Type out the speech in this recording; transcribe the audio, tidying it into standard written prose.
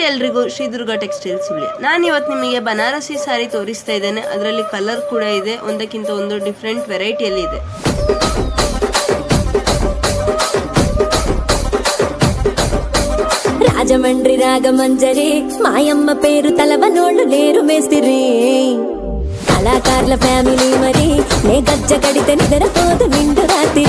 ಎಲ್ರಿಗೂ ಶ್ರೀದುರ್ಗ ಟೆಕ್ಸ್ಟೈಲ್ಸ್ ಸುಳ್ಯ. ನಾನು ಇವತ್ತು ನಿಮಗೆ ಬನಾರಸಿ ಸ್ಯಾರಿ ತೋರಿಸ್ತಾ ಇದ್ದೇನೆ. ಅದರಲ್ಲಿ ಕಲರ್ ಕೂಡ ಇದೆ, ಒಂದಕ್ಕಿಂತ ಒಂದು ಡಿಫ್ರೆಂಟ್ ವೆರೈಟಿಯಲ್ಲಿ ಇದೆ. రాజమండ్రి రాగమంజరి మాయమ్మ పేరు తలవనోళ్ళు లేరు మేస్తిరి కళాకారుల ఫ్యామిలీ మరి నే గజ్జ కడితే నిద్రపోదు నిండు రాత్రి